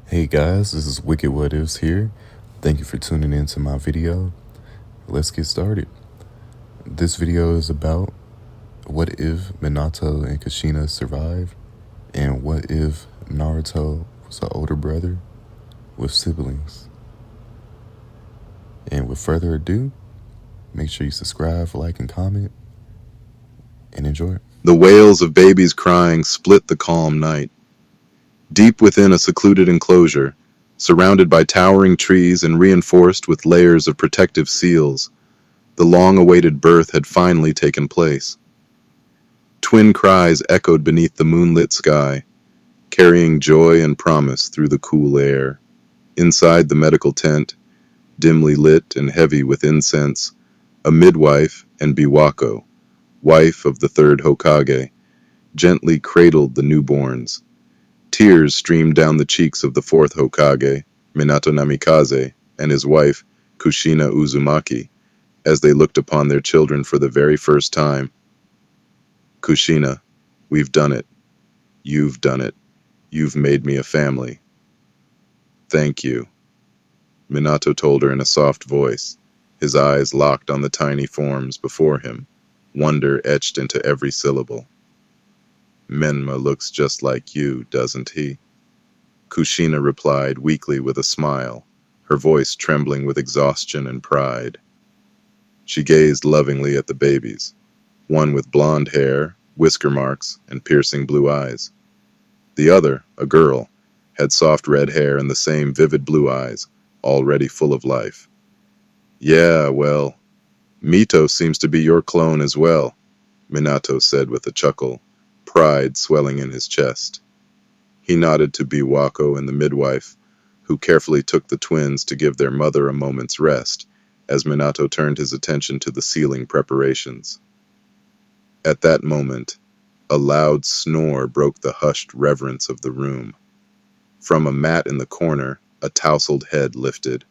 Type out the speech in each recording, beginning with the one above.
Hey guys, this is Wicked What Ifs here. Thank you for tuning in to my video. Let's get started. This video is about what if Minato and Kushina survived, and what if Naruto was an older brother with siblings. And with further ado, make sure you subscribe, like, and comment, and enjoy. The wails of babies crying split the calm night. Deep within a secluded enclosure, surrounded by towering trees and reinforced with layers of protective seals, the long-awaited birth had finally taken place. Twin cries echoed beneath the moonlit sky, carrying joy and promise through the cool air. Inside the medical tent, dimly lit and heavy with incense, a midwife and Biwako, wife of the third Hokage, gently cradled the newborns. Tears streamed down the cheeks of the fourth Hokage, Minato Namikaze, and his wife, Kushina Uzumaki, as they looked upon their children for the very first time. Kushina, we've done it. You've done it. You've made me a family. Thank you, Minato told her in a soft voice, his eyes locked on the tiny forms before him, wonder etched into every syllable. Menma looks just like you, doesn't he? Kushina replied weakly with a smile, her voice trembling with exhaustion and pride. She gazed lovingly at the babies, one with blonde hair, whisker marks, and piercing blue eyes. The other, a girl, had soft red hair and the same vivid blue eyes, already full of life. Yeah, well, Mito seems to be your clone as well, Minato said with a chuckle, pride swelling in his chest. He nodded to Biwako and the midwife, who carefully took the twins to give their mother a moment's rest, as Minato turned his attention to the sealing preparations. At that moment, a loud snore broke the hushed reverence of the room. From a mat in the corner, a tousled head lifted.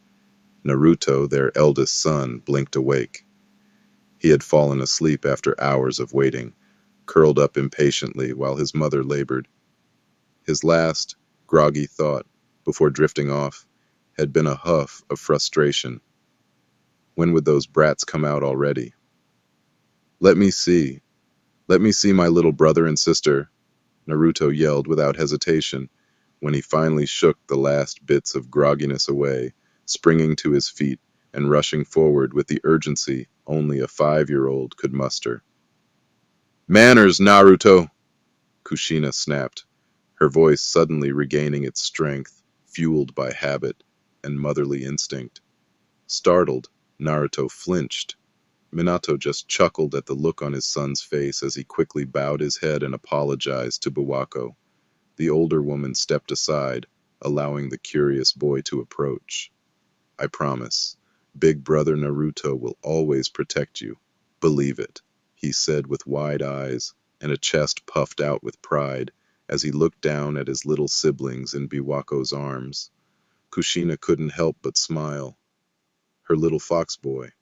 Naruto, their eldest son, blinked awake. He had fallen asleep after hours of waiting, curled up impatiently while his mother labored. His last, groggy thought, before drifting off, had been a huff of frustration. When would those brats come out already? Let me see. Let me see my little brother and sister, Naruto yelled without hesitation, when he finally shook the last bits of grogginess away, springing to his feet and rushing forward with the urgency only a 5-year-old could muster. Manners, Naruto! Kushina snapped, her voice suddenly regaining its strength, fueled by habit and motherly instinct. Startled, Naruto flinched. Minato just chuckled at the look on his son's face as he quickly bowed his head and apologized to Biwako. The older woman stepped aside, allowing the curious boy to approach. I promise, Big Brother Naruto will always protect you. Believe it, he said with wide eyes and a chest puffed out with pride as he looked down at his little siblings in Biwako's arms. Kushina couldn't help but smile. Her little fox boy.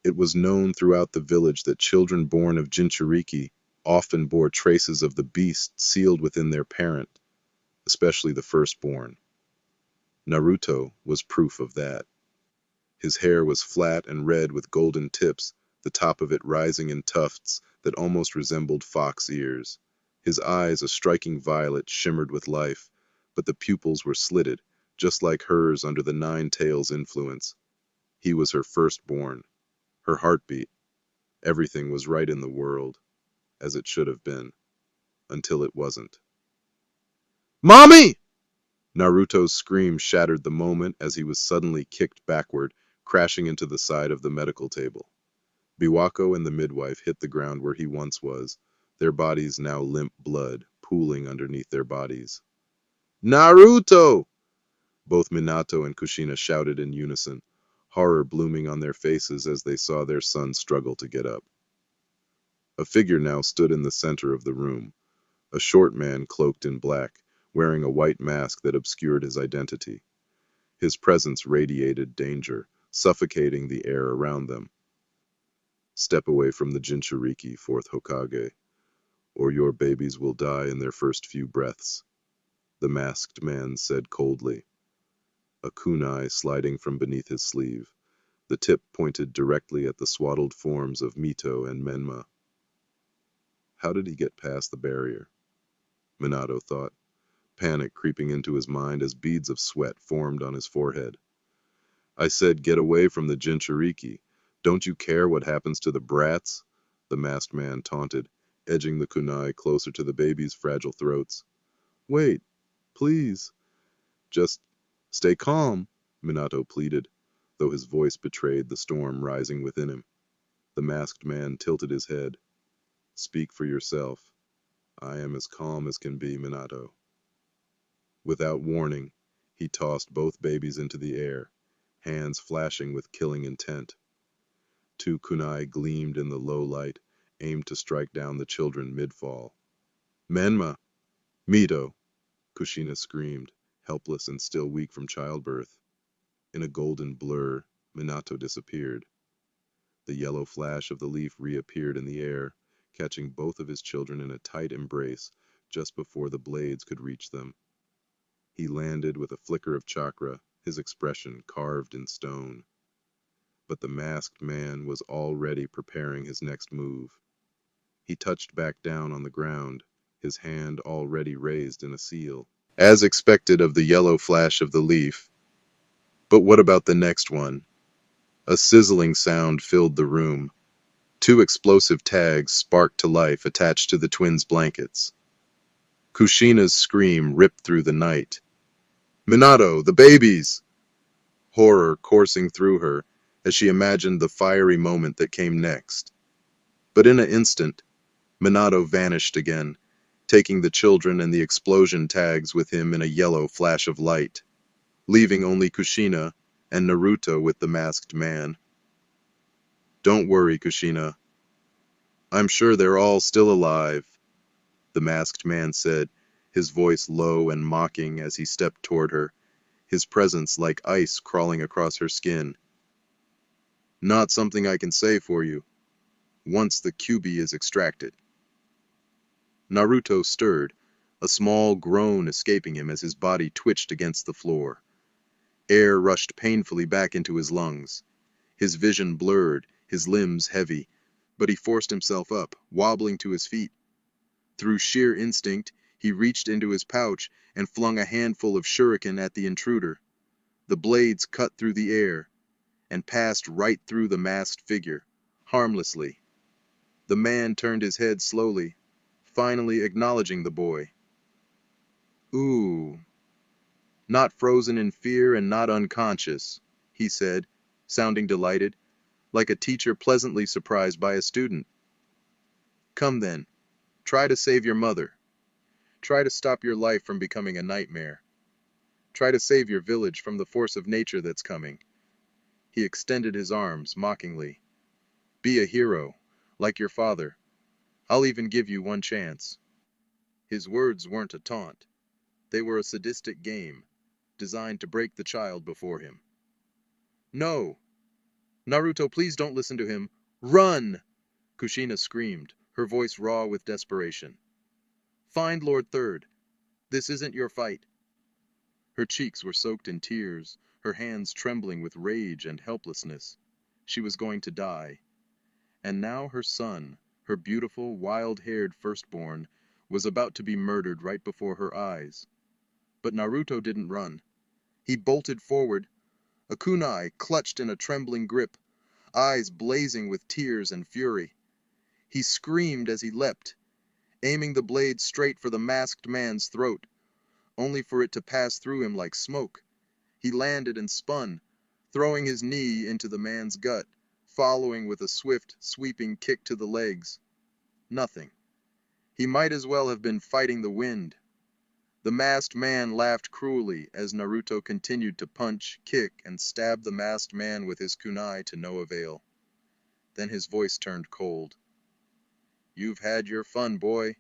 It was known throughout the village that children born of Jinchuriki often bore traces of the beast sealed within their parent, especially the firstborn. Naruto was proof of that. His hair was flat and red with golden tips, the top of it rising in tufts that almost resembled fox ears. His eyes, a striking violet, shimmered with life, but the pupils were slitted, just like hers under the Nine Tails influence. He was her firstborn, her heartbeat. Everything was right in the world, as it should have been, until it wasn't. Mommy! Naruto's scream shattered the moment as he was suddenly kicked backward, crashing into the side of the medical table. Biwako and the midwife hit the ground where he once was, their bodies now limp blood pooling underneath their bodies. Naruto! Both Minato and Kushina shouted in unison, horror blooming on their faces as they saw their son struggle to get up. A figure now stood in the center of the room, a short man cloaked in black, wearing a white mask that obscured his identity. His presence radiated danger, suffocating the air around them. Step away from the Jinchuriki, fourth Hokage, or your babies will die in their first few breaths. the masked man said coldly, a kunai sliding from beneath his sleeve. The tip pointed directly at the swaddled forms of Mito and Menma. How did he get past the barrier? Minato thought, panic creeping into his mind as beads of sweat formed on his forehead. I said get away from the Jinchuriki. Don't you care what happens to the brats? The masked man taunted, edging the kunai closer to the baby's fragile throats. Wait, please. Just stay calm, Minato pleaded, though his voice betrayed the storm rising within him. The masked man tilted his head. Speak for yourself. I am as calm as can be, Minato. Without warning, he tossed both babies into the air, hands flashing with killing intent. Two kunai gleamed in the low light, aimed to strike down the children mid-fall. Menma! Mito! Kushina screamed, helpless and still weak from childbirth. In a golden blur, Minato disappeared. The yellow flash of the leaf reappeared in the air, catching both of his children in a tight embrace just before the blades could reach them. He landed with a flicker of chakra, his expression carved in stone. But the masked man was already preparing his next move. He touched back down on the ground, his hand already raised in a seal. As expected of the yellow flash of the leaf. But what about the next one? A sizzling sound filled the room. Two explosive tags sparked to life attached to the twins' blankets. Kushina's scream ripped through the night. Minato, the babies! Horror coursing through her as she imagined the fiery moment that came next. But in an instant, Minato vanished again, taking the children and the explosion tags with him in a yellow flash of light, leaving only Kushina and Naruto with the masked man. Don't worry, Kushina. I'm sure they're all still alive, the masked man said, his voice low and mocking as he stepped toward her, his presence like ice crawling across her skin. Not something I can say for you, once the Kyuubi is extracted. Naruto stirred, a small groan escaping him as his body twitched against the floor. Air rushed painfully back into his lungs. His vision blurred, his limbs heavy, but he forced himself up, wobbling to his feet. Through sheer instinct, he reached into his pouch and flung a handful of shuriken at the intruder. The blades cut through the air and passed right through the masked figure, harmlessly. The man turned his head slowly, finally acknowledging the boy. Ooh. Not frozen in fear and not unconscious, he said, sounding delighted, like a teacher pleasantly surprised by a student. Come then, try to save your mother. Try to stop your life from becoming a nightmare. Try to save your village from the force of nature that's coming. He extended his arms mockingly. Be a hero, like your father. I'll even give you one chance. His words weren't a taunt. They were a sadistic game, designed to break the child before him. No! Naruto, please don't listen to him. Run! Kushina screamed, her voice raw with desperation. Find Lord Third. This isn't your fight. Her cheeks were soaked in tears, her hands trembling with rage and helplessness. She was going to die. And now her son, her beautiful, wild-haired firstborn, was about to be murdered right before her eyes. But Naruto didn't run. He bolted forward, a kunai clutched in a trembling grip, eyes blazing with tears and fury. He screamed as he leapt, aiming the blade straight for the masked man's throat, only for it to pass through him like smoke. He landed and spun, throwing his knee into the man's gut, following with a swift, sweeping kick to the legs. Nothing. He might as well have been fighting the wind. The masked man laughed cruelly as Naruto continued to punch, kick, and stab the masked man with his kunai to no avail. Then his voice turned cold. You've had your fun, boy,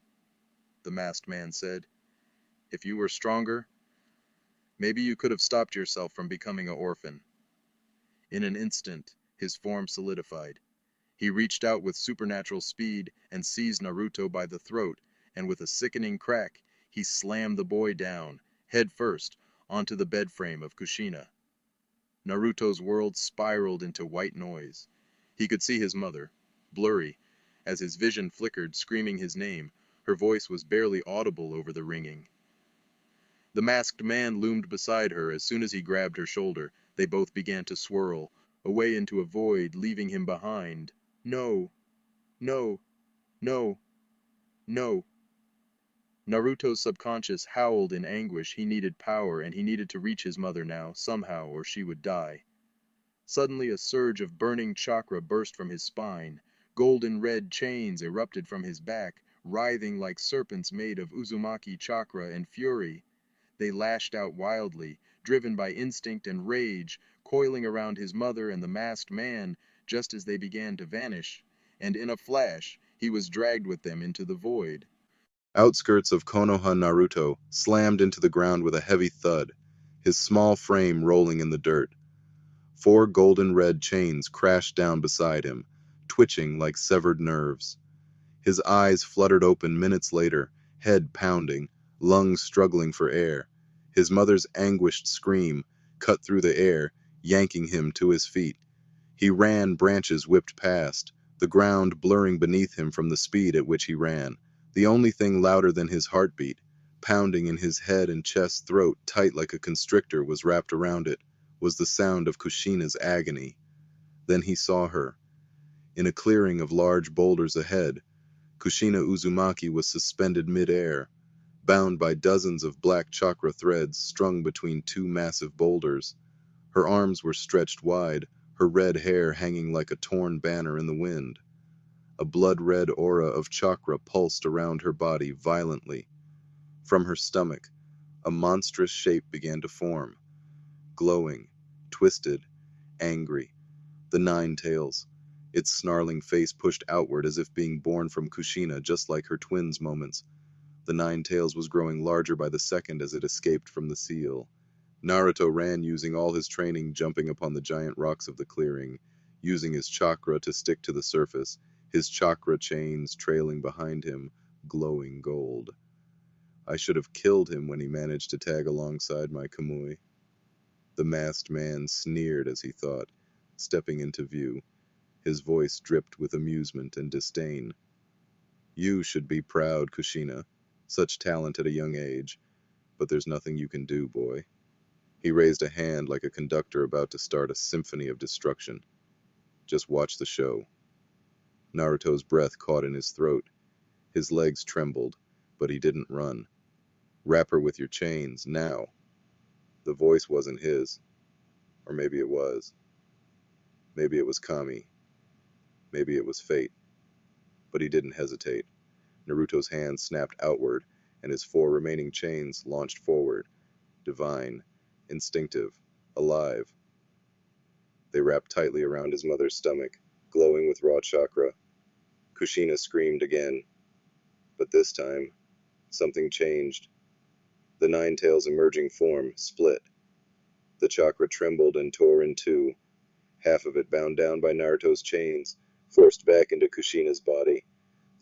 the masked man said. If you were stronger, maybe you could have stopped yourself from becoming an orphan. In an instant, his form solidified. He reached out with supernatural speed and seized Naruto by the throat, and with a sickening crack, he slammed the boy down, head first, onto the bed frame of Kushina. Naruto's world spiraled into white noise. He could see his mother, blurry, as his vision flickered, screaming his name. Her voice was barely audible over the ringing. The masked man loomed beside her. As soon as he grabbed her shoulder, they both began to swirl, away into a void, leaving him behind. No, no, no, no. Naruto's subconscious howled in anguish. He needed power, and he needed to reach his mother now, somehow, or she would die. Suddenly a surge of burning chakra burst from his spine. Golden red chains erupted from his back, writhing like serpents made of Uzumaki chakra and fury. They lashed out wildly, driven by instinct and rage, coiling around his mother and the masked man just as they began to vanish, and in a flash he was dragged with them into the void. Outskirts of Konoha, Naruto slammed into the ground with a heavy thud, his small frame rolling in the dirt. 4 golden red chains crashed down beside him, twitching like severed nerves. His eyes fluttered open minutes later, head pounding, lungs struggling for air. His mother's anguished scream cut through the air, yanking him to his feet. He ran, branches whipped past, the ground blurring beneath him from the speed at which he ran. The only thing louder than his heartbeat, pounding in his head and chest, throat tight like a constrictor was wrapped around it, was the sound of Kushina's agony. Then he saw her. In a clearing of large boulders ahead, Kushina Uzumaki was suspended mid-air, bound by dozens of black chakra threads strung between 2 massive boulders. Her arms were stretched wide, her red hair hanging like a torn banner in the wind. A blood-red aura of chakra pulsed around her body violently. From her stomach, a monstrous shape began to form, glowing, twisted, angry. The 9 tails, its snarling face pushed outward as if being born from Kushina, just like her twins' moments. The 9 tails was growing larger by the second as it escaped from the seal. Naruto ran using all his training, jumping upon the giant rocks of the clearing, using his chakra to stick to the surface, his chakra chains trailing behind him, glowing gold. I should have killed him when he managed to tag alongside my Kamui. The masked man sneered as he thought, stepping into view. His voice dripped with amusement and disdain. You should be proud, Kushina. Such talent at a young age. But there's nothing you can do, boy. He raised a hand like a conductor about to start a symphony of destruction. Just watch the show. Naruto's breath caught in his throat. His legs trembled, but he didn't run. Wrap her with your chains, now. The voice wasn't his. Or maybe it was. Maybe it was Kami. Maybe it was fate. But he didn't hesitate. Naruto's hand snapped outward, and his 4 remaining chains launched forward. Divine, instinctive, alive. They wrapped tightly around his mother's stomach, glowing with raw chakra. Kushina screamed again. But this time, something changed. The 9 tails' emerging form split. The chakra trembled and tore in 2, half of it bound down by Naruto's chains, forced back into Kushina's body.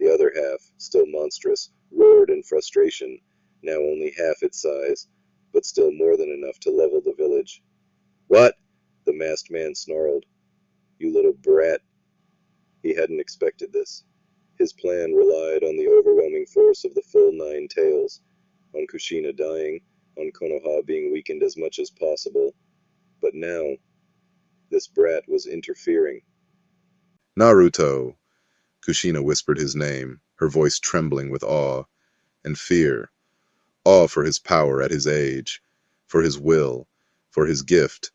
The other half, still monstrous, roared in frustration, now only half its size, but still more than enough to level the village. What? The masked man snarled. You little brat. He hadn't expected this. His plan relied on the overwhelming force of the full 9 tails, on Kushina dying, on Konoha being weakened as much as possible. But now, this brat was interfering. Naruto! Kushina whispered his name, her voice trembling with awe and fear. Awe for his power at his age, for his will, for his gift.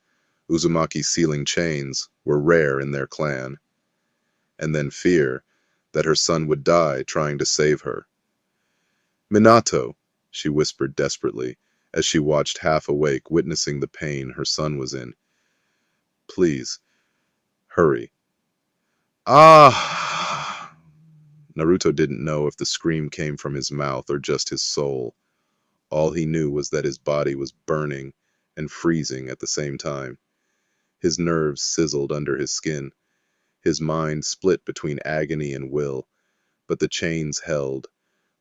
Uzumaki's sealing chains were rare in their clan. And then fear that her son would die trying to save her. Minato, she whispered desperately, as she watched half awake, witnessing the pain her son was in. Please, hurry. Ah! Naruto didn't know if the scream came from his mouth or just his soul. All he knew was that his body was burning and freezing at the same time. His nerves sizzled under his skin. His mind split between agony and will, but the chains held,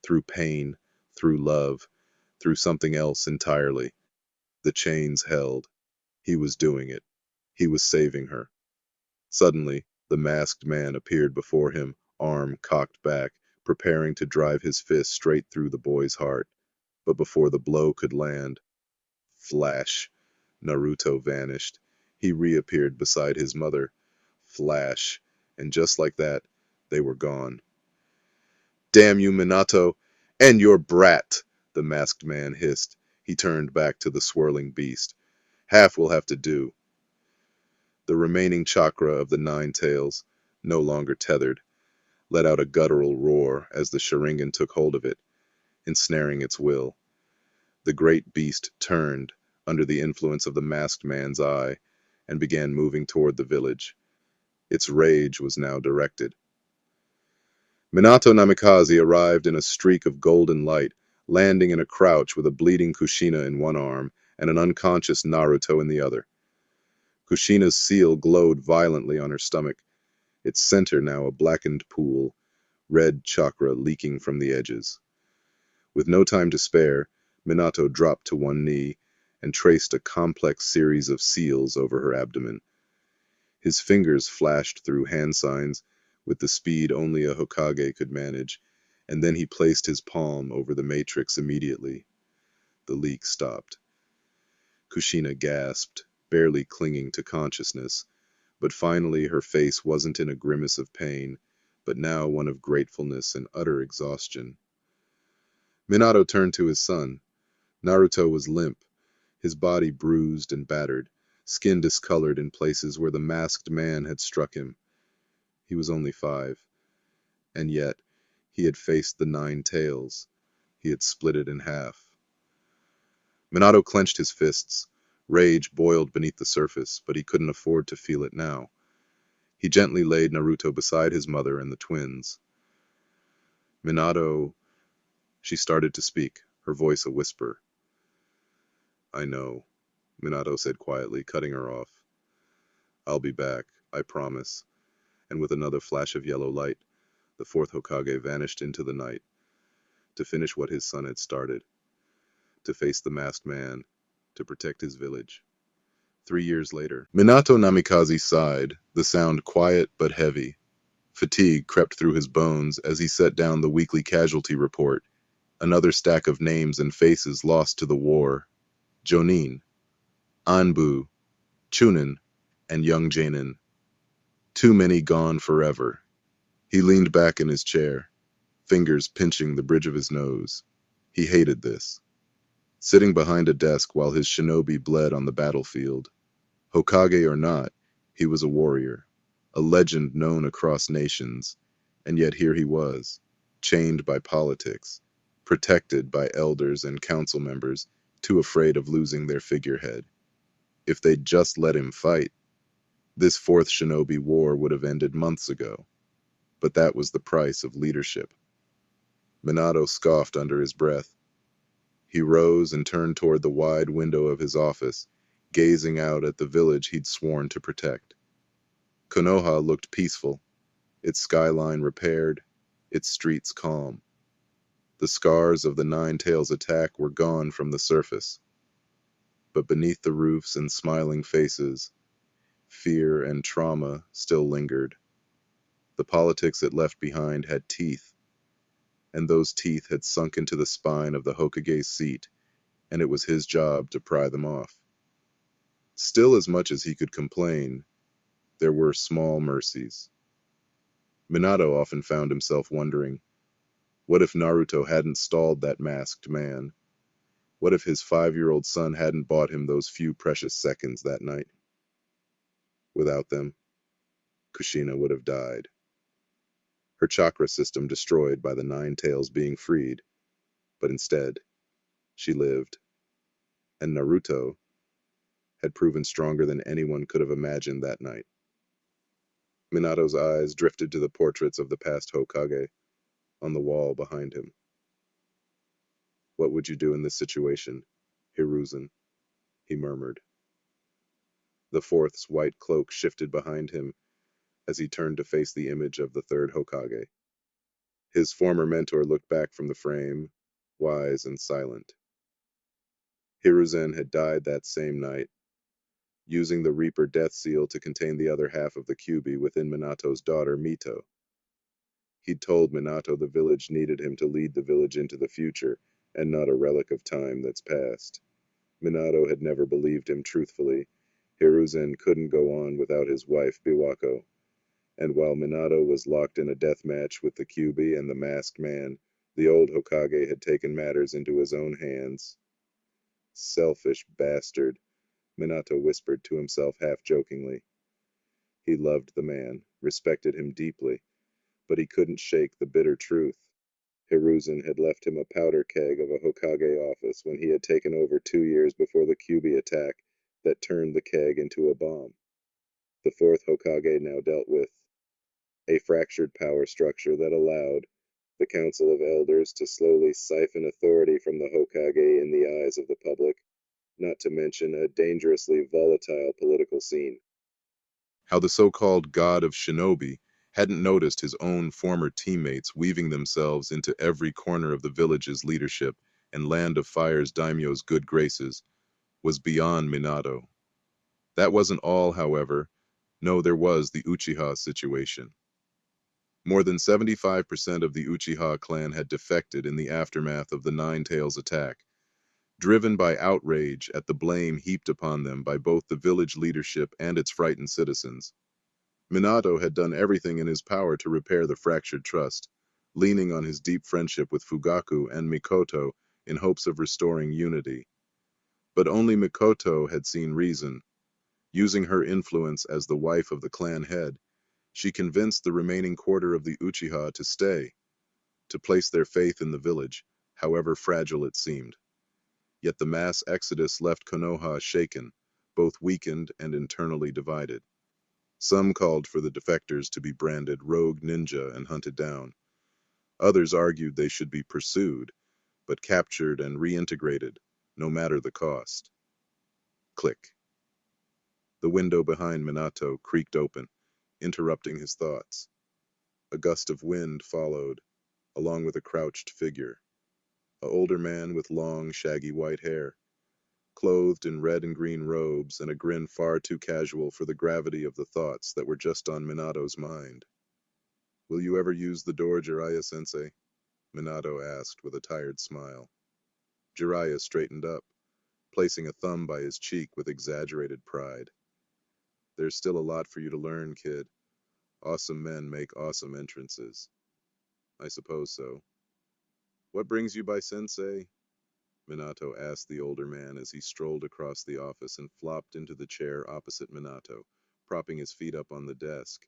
through pain, through love. through something else entirely. The chains held. He was doing it. He was saving her. Suddenly, the masked man appeared before him, arm cocked back, preparing to drive his fist straight through the boy's heart. But before the blow could land, flash, Naruto vanished. He reappeared beside his mother. Flash, and just like that, they were gone. Damn you, Minato, and your brat, the masked man hissed. He turned back to the swirling beast. Half will have to do. The remaining chakra of the nine tails, no longer tethered, let out a guttural roar as the Sharingan took hold of it, ensnaring its will. The great beast turned, under the influence of the masked man's eye, and began moving toward the village. Its rage was now directed. Minato Namikaze arrived in a streak of golden light, landing in a crouch with a bleeding Kushina in one arm and an unconscious Naruto in the other. Kushina's seal glowed violently on her stomach, its center now a blackened pool, red chakra leaking from the edges. With no time to spare, Minato dropped to one knee and traced a complex series of seals over her abdomen. His fingers flashed through hand signs with the speed only a Hokage could manage, and then he placed his palm over the matrix immediately. The leak stopped. Kushina gasped, barely clinging to consciousness, but finally her face wasn't in a grimace of pain, but now one of gratefulness and utter exhaustion. Minato turned to his son. Naruto was limp, his body bruised and battered, skin discolored in places where the masked man had struck him. He was only 5, and yet he had faced the 9 tails. He had split it in half. Minato clenched his fists. Rage boiled beneath the surface, but he couldn't afford to feel it now. He gently laid Naruto beside his mother and the twins. Minato... She started to speak, her voice a whisper. I know, Minato said quietly, cutting her off. I'll be back, I promise. And with another flash of yellow light, the fourth Hokage vanished into the night, to finish what his son had started, to face the masked man, to protect his village. 3 years later, Minato Namikaze sighed, the sound quiet but heavy. Fatigue crept through his bones as he set down the weekly casualty report, another stack of names and faces lost to the war. Jonin, Anbu, Chunin, and young Janin. Too many gone forever. He leaned back in his chair, fingers pinching the bridge of his nose. He hated this. Sitting behind a desk while his shinobi bled on the battlefield. Hokage or not, he was a warrior, a legend known across nations, and yet here he was, chained by politics, protected by elders and council members, too afraid of losing their figurehead. If they'd just let him fight, this fourth shinobi war would have ended months ago. But that was the price of leadership. Minato scoffed under his breath. He rose and turned toward the wide window of his office, gazing out at the village he'd sworn to protect. Konoha looked peaceful, its skyline repaired, its streets calm. The scars of the Nine Tails attack were gone from the surface. But beneath the roofs and smiling faces, fear and trauma still lingered. The politics it left behind had teeth, and those teeth had sunk into the spine of the Hokage's seat, and it was his job to pry them off. Still, as much as he could complain, there were small mercies. Minato often found himself wondering, what if Naruto hadn't stalled that masked man? What if his 5-year-old son hadn't bought him those few precious seconds that night? Without them, Kushina would have died. Her chakra system destroyed by the Nine Tails being freed, but instead, she lived. And Naruto had proven stronger than anyone could have imagined that night. Minato's eyes drifted to the portraits of the past Hokage on the wall behind him. What would you do in this situation, Hiruzen? He murmured. The fourth's white cloak shifted behind him as he turned to face the image of the third Hokage. His former mentor looked back from the frame, wise and silent. Hiruzen had died that same night, using the Reaper death seal to contain the other half of the Kyuubi within Minato's daughter Mito. He'd told Minato the village needed him to lead the village into the future, and not a relic of time that's past. Minato had never believed him truthfully. Hiruzen couldn't go on without his wife Biwako, and while Minato was locked in a death match with the Kyuubi and the masked man, the old Hokage had taken matters into his own hands. Selfish bastard, Minato whispered to himself half-jokingly. He loved the man, respected him deeply, but he couldn't shake the bitter truth. Hiruzen had left him a powder keg of a Hokage office when he had taken over 2 years before the Kyuubi attack that turned the keg into a bomb. The fourth Hokage now dealt with a fractured power structure that allowed the Council of Elders to slowly siphon authority from the Hokage in the eyes of the public, not to mention a dangerously volatile political scene. How the so-called god of shinobi hadn't noticed his own former teammates weaving themselves into every corner of the village's leadership and Land of Fire's daimyo's good graces was beyond Minato. That wasn't all, however. No, there was the Uchiha situation. More than 75% of the Uchiha clan had defected in the aftermath of the Nine Tails attack, driven by outrage at the blame heaped upon them by both the village leadership and its frightened citizens. Minato had done everything in his power to repair the fractured trust, leaning on his deep friendship with Fugaku and Mikoto in hopes of restoring unity. But only Mikoto had seen reason. Using her influence as the wife of the clan head, she convinced the remaining quarter of the Uchiha to stay, to place their faith in the village, however fragile it seemed. Yet the mass exodus left Konoha shaken, both weakened and internally divided. Some called for the defectors to be branded rogue ninja and hunted down. Others argued they should be pursued, but captured and reintegrated, no matter the cost. Click. The window behind Minato creaked open, interrupting his thoughts. A gust of wind followed, along with a crouched figure. An older man with long, shaggy white hair, clothed in red and green robes and a grin far too casual for the gravity of the thoughts that were just on Minato's mind. Will you ever use the door, Jiraiya-sensei? Minato asked with a tired smile. Jiraiya straightened up, placing a thumb by his cheek with exaggerated pride. There's still a lot for you to learn, kid. Awesome men make awesome entrances. I suppose so. What brings you by sensei? Minato asked the older man as he strolled across the office and flopped into the chair opposite Minato, propping his feet up on the desk,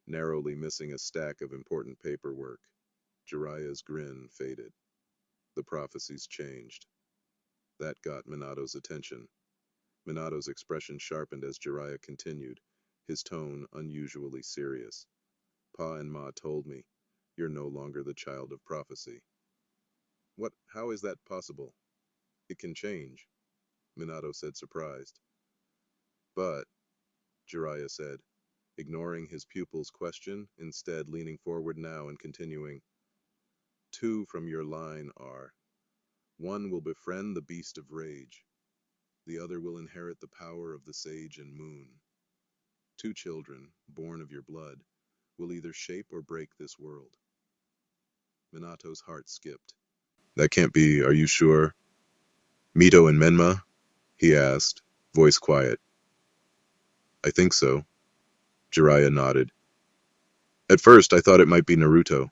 narrowly missing a stack of important paperwork. Jiraiya's grin faded. The prophecies changed. That got Minato's attention. Minato's expression sharpened as Jiraiya continued, his tone unusually serious. Pa and Ma told me, you're no longer the child of prophecy. What? How is that possible? It can change, Minato said, surprised. But, Jiraiya said, ignoring his pupil's question, instead leaning forward now and continuing, two from your line are, one will befriend the beast of rage, the other will inherit the power of the sage and moon. Two children, born of your blood, will either shape or break this world. Minato's heart skipped. That can't be, are you sure? Mito and Menma? He asked, voice quiet. I think so. Jiraiya nodded. At first, I thought it might be Naruto.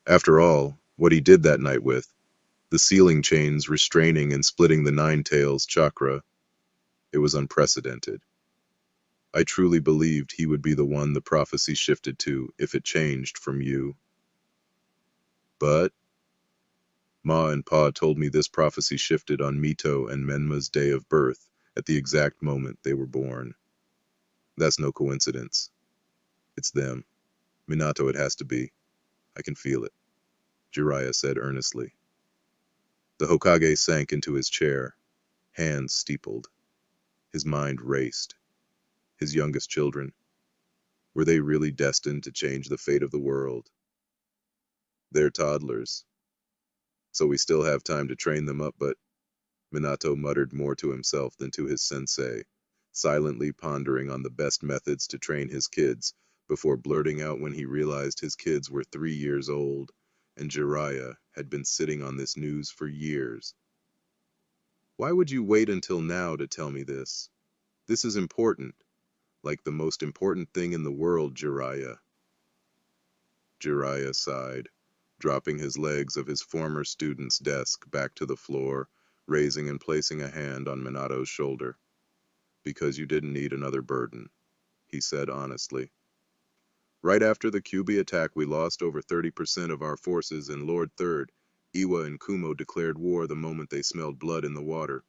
After all, what he did that night with, the sealing chains restraining and splitting the Nine Tails chakra, it was unprecedented. I truly believed he would be the one the prophecy shifted to if it changed from you. But Ma and Pa told me this prophecy shifted on Mito and Menma's day of birth at the exact moment they were born. That's no coincidence. It's them. Minato it has to be. I can feel it, Jiraiya said earnestly. The Hokage sank into his chair, hands steepled. His mind raced. His youngest children. Were they really destined to change the fate of the world? They're toddlers, so we still have time to train them up, but Minato muttered more to himself than to his sensei, silently pondering on the best methods to train his kids, before blurting out when he realized his kids were 3 years old, and Jiraiya had been sitting on this news for years. Why would you wait until now to tell me this? This is important, like the most important thing in the world, Jiraiya. Jiraiya sighed, dropping his legs of his former student's desk back to the floor, raising and placing a hand on Minato's shoulder. Because you didn't need another burden, he said honestly. Right after the Kyuubi attack, we lost over 30% of our forces, and Lord Third, Iwa and Kumo declared war the moment they smelled blood in the water.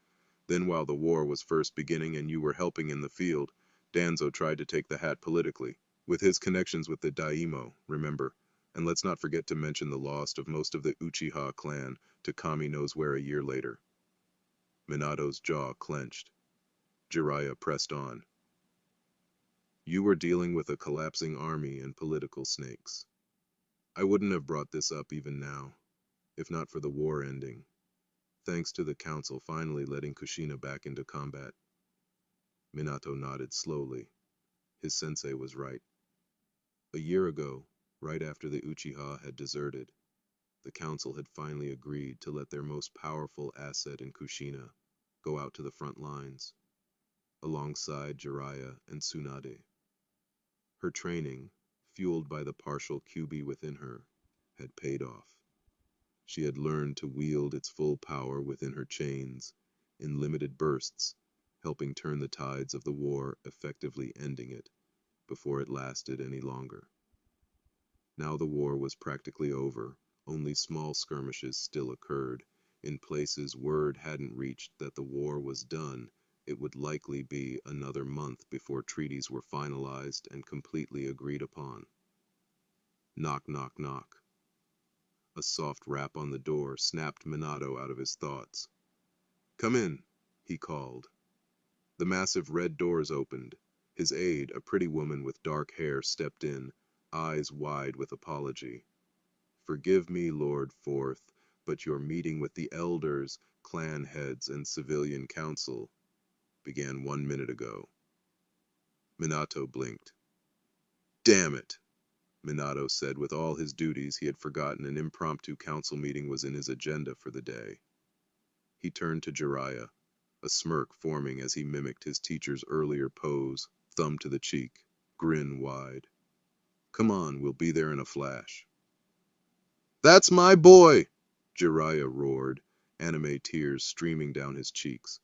Then while the war was first beginning and you were helping in the field, Danzo tried to take the hat politically, with his connections with the Daimyo, remember. And let's not forget to mention the loss of most of the Uchiha clan to Kami knows where a year later. Minato's jaw clenched. Jiraiya pressed on. You were dealing with a collapsing army and political snakes. I wouldn't have brought this up even now, if not for the war ending, thanks to the council finally letting Kushina back into combat. Minato nodded slowly. His sensei was right. A year ago, right after the Uchiha had deserted, the council had finally agreed to let their most powerful asset in Kushina go out to the front lines, alongside Jiraiya and Tsunade. Her training, fueled by the partial Kyuubi within her, had paid off. She had learned to wield its full power within her chains, in limited bursts, helping turn the tides of the war, effectively ending it before it lasted any longer. Now the war was practically over, only small skirmishes still occurred. In places word hadn't reached that the war was done, it would likely be another month before treaties were finalized and completely agreed upon. Knock, knock, knock. A soft rap on the door snapped Minato out of his thoughts. Come in, he called. The massive red doors opened. His aide, a pretty woman with dark hair, stepped in, eyes wide with apology. Forgive me, Lord Fourth, but your meeting with the elders, clan heads, and civilian council began 1 minute ago. Minato blinked. Damn it, Minato said. With all his duties, he had forgotten an impromptu council meeting was in his agenda for the day. He turned to Jiraiya, a smirk forming as he mimicked his teacher's earlier pose, thumb to the cheek, grin wide. Come on, we'll be there in a flash. That's my boy! Jiraiya roared, anime tears streaming down his cheeks,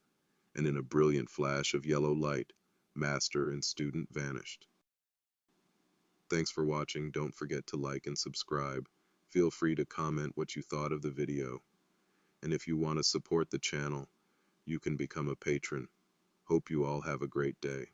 and in a brilliant flash of yellow light, master and student vanished. Thanks for watching. Don't forget to like and subscribe. Feel free to comment what you thought of the video. And if you want to support the channel, you can become a patron. Hope you all have a great day.